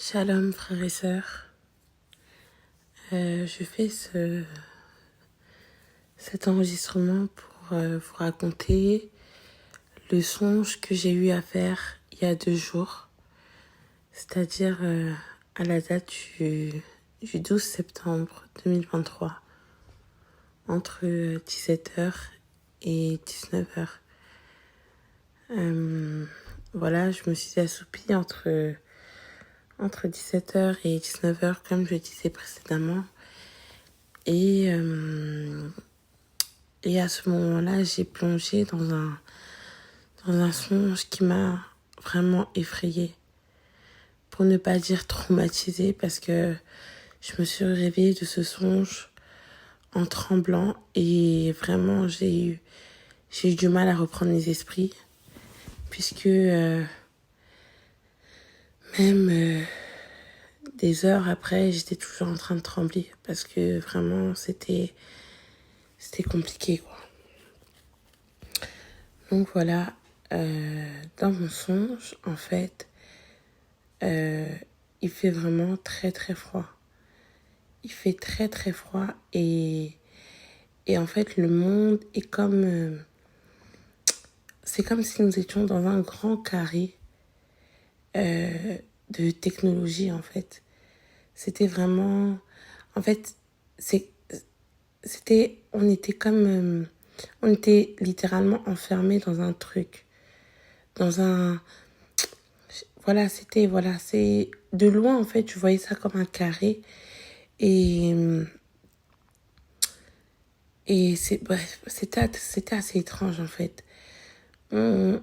Shalom frères et sœurs, je fais cet enregistrement pour vous raconter le songe que j'ai eu à faire il y a 2 jours, c'est-à-dire à la date du 12 septembre 2023, entre 17h et 19h. Voilà, je me suis assoupie entre 17h et 19h, comme je disais précédemment. Et à ce moment-là, j'ai plongé dans un songe qui m'a vraiment effrayée. Pour ne pas dire traumatisée, parce que je me suis réveillée de ce songe en tremblant et vraiment j'ai eu du mal à reprendre mes esprits, puisque même des heures après, j'étais toujours en train de trembler, parce que vraiment c'était compliqué, quoi. Donc voilà, dans mon songe, en fait, il fait vraiment très très froid. Il fait très très froid et en fait le monde est comme... c'est comme si nous étions dans un grand carré de technologie, en fait. C'était vraiment... En fait, on était comme... on était littéralement enfermés dans un truc. Dans un... Voilà, c'est... De loin, en fait, je voyais ça comme un carré. Et bref, c'était assez étrange, en fait. On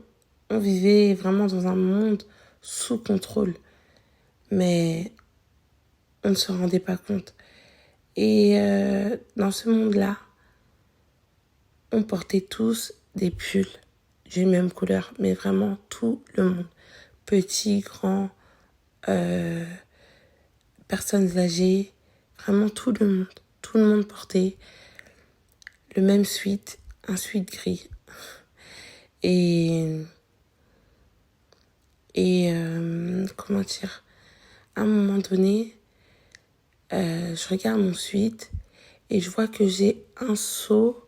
vivait vraiment dans un monde sous contrôle. Mais on ne se rendait pas compte. Et dans ce monde-là, on portait tous des pulls d'une même couleur. Mais vraiment tout le monde. Petits, grands, personnes âgées. Vraiment tout le monde. Tout le monde portait le même sweat, un sweat gris. Et comment dire, à un moment donné, je regarde mon sweat et je vois que j'ai un seau,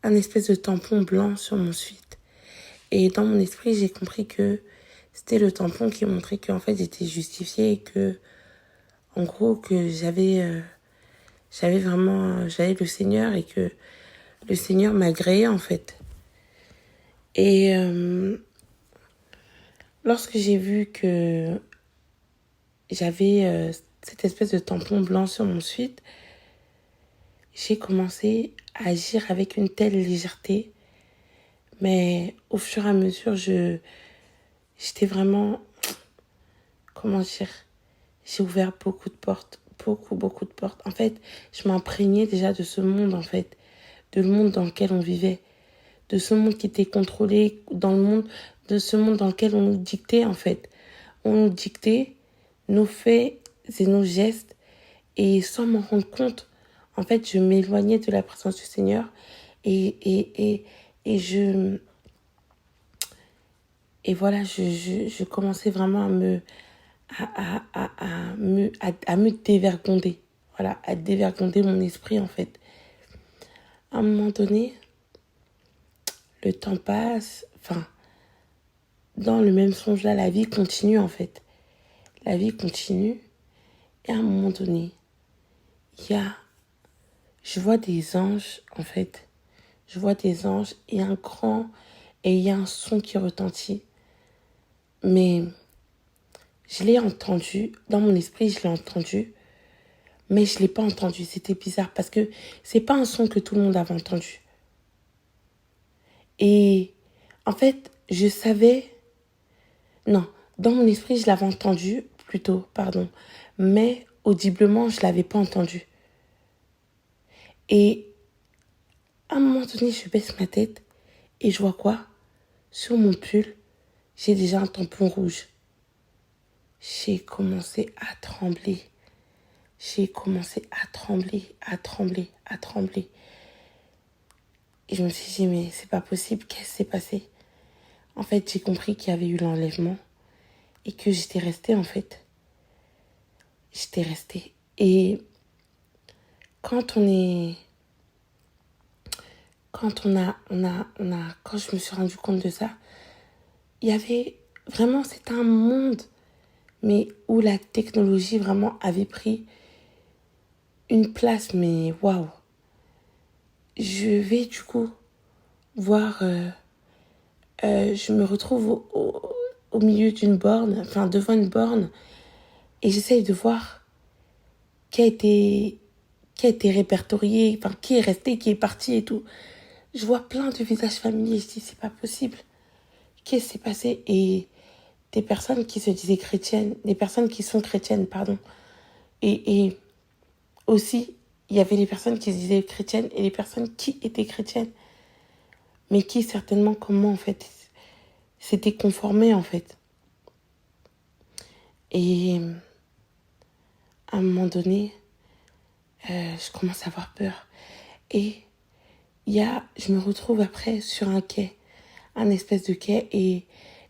un espèce de tampon blanc sur mon sweat. Et dans mon esprit, j'ai compris que c'était le tampon qui montrait qu'en fait j'étais justifiée et que, en gros, que j'avais le Seigneur et que le Seigneur m'agréait, en fait. Et lorsque j'ai vu que j'avais cette espèce de tampon blanc sur mon sweat, j'ai commencé à agir avec une telle légèreté. Mais au fur et à mesure, j'étais vraiment... Comment dire? J'ai ouvert beaucoup de portes. Beaucoup de portes. En fait, je m'imprégnais déjà de ce monde, en fait. De le monde dans lequel on vivait. De ce monde qui était contrôlé, de ce monde dans lequel on nous dictait, en fait. On nous dictait nos faits et nos gestes. Et sans m'en rendre compte, en fait, je m'éloignais de la présence du Seigneur. Et voilà, je commençais vraiment à me dévergonder. Voilà, à dévergonder mon esprit, en fait. À un moment donné, le temps passe. Enfin, dans le même songe-là, la vie continue, en fait. La vie continue. Et à un moment donné, je vois des anges, en fait. Je vois des anges et il y a un son qui retentit. Mais je l'ai entendu, dans mon esprit, je l'ai entendu, mais je ne l'ai pas entendu. C'était bizarre parce que c'est pas un son que tout le monde avait entendu. Et en fait, je savais... Non, dans mon esprit, je l'avais entendu, plutôt, pardon, mais audiblement, je ne l'avais pas entendu. Et à un moment donné, je baisse ma tête et je vois quoi? Sur mon pull, j'ai déjà un tampon rouge. J'ai commencé à trembler. J'ai commencé à trembler, à trembler, à trembler. Et je me suis dit, mais c'est pas possible, qu'est-ce qui s'est passé? En fait, j'ai compris qu'il y avait eu l'enlèvement et que j'étais restée, en fait. j'étais restée. Et quand on est... Quand quand je me suis rendu compte de ça, il y avait vraiment, c'était un monde, mais où la technologie vraiment avait pris une place, mais waouh. Je vais du coup voir, je me retrouve au milieu d'une borne, enfin devant une borne, et j'essaye de voir qui a été, qui a été répertorié, enfin qui est resté, qui est parti et tout. Je vois plein de visages familiers, je dis c'est pas possible. Qu'est-ce qui s'est passé? Et des personnes qui se disaient chrétiennes, des personnes qui sont chrétiennes, pardon. Et aussi, il y avait les personnes qui se disaient chrétiennes et les personnes qui étaient chrétiennes, mais qui certainement, comment en fait, s'étaient conformées en fait. Et à un moment donné, je commence à avoir peur. Et je me retrouve après sur un quai, un espèce de quai, et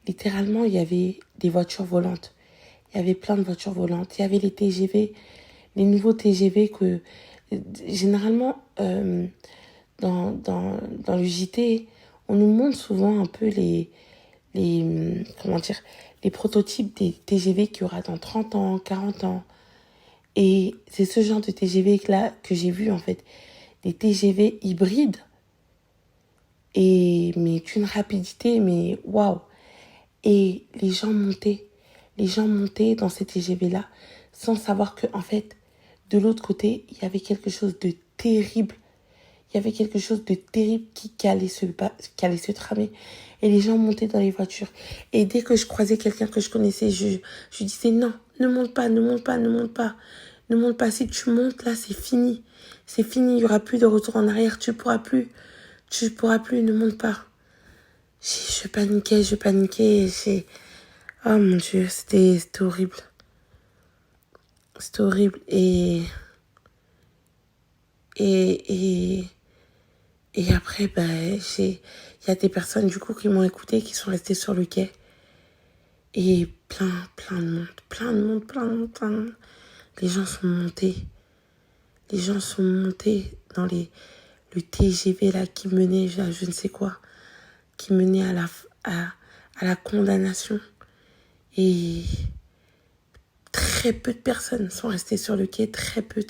littéralement, il y avait des voitures volantes. Il y avait plein de voitures volantes. Il y avait les TGV, les nouveaux TGV que, généralement, dans le JT, on nous montre souvent un peu comment dire, les prototypes des TGV qu'il y aura dans 30 ans, 40 ans. Et c'est ce genre de TGV-là que j'ai vu, en fait. Des TGV hybrides. Mais d'une rapidité, mais waouh. Et les gens montaient dans ces TGV-là sans savoir que, en fait, de l'autre côté, il y avait quelque chose de terrible. Il y avait quelque chose de terrible qui allait se tramer. Et les gens montaient dans les voitures. Et dès que je croisais quelqu'un que je connaissais, je disais non, ne monte pas, ne monte pas, ne monte pas. Ne monte pas. Si tu montes, là, c'est fini. C'est fini, il n'y aura plus de retour en arrière. Tu pourras plus, ne monte pas. Je paniquais. Oh mon Dieu, c'était horrible. C'était horrible. Et, et après, il y a des personnes du coup qui m'ont écouté, qui sont restées sur le quai. Et plein de monde, plein de monde, plein de monde, plein de monde. Les gens sont montés. Les gens sont montés dans le TGV là qui menait, là, je ne sais quoi, qui menait à la condamnation. Et très peu de personnes sont restées sur le quai, très peu.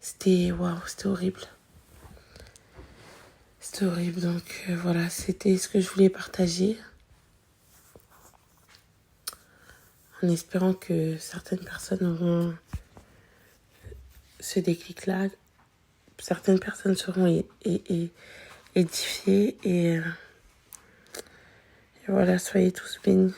C'était waouh, c'était horrible. C'était horrible, donc voilà, c'était ce que je voulais partager. En espérant que certaines personnes auront ce déclic-là. Certaines personnes seront édifiées. Et voilà, soyez tous bénis.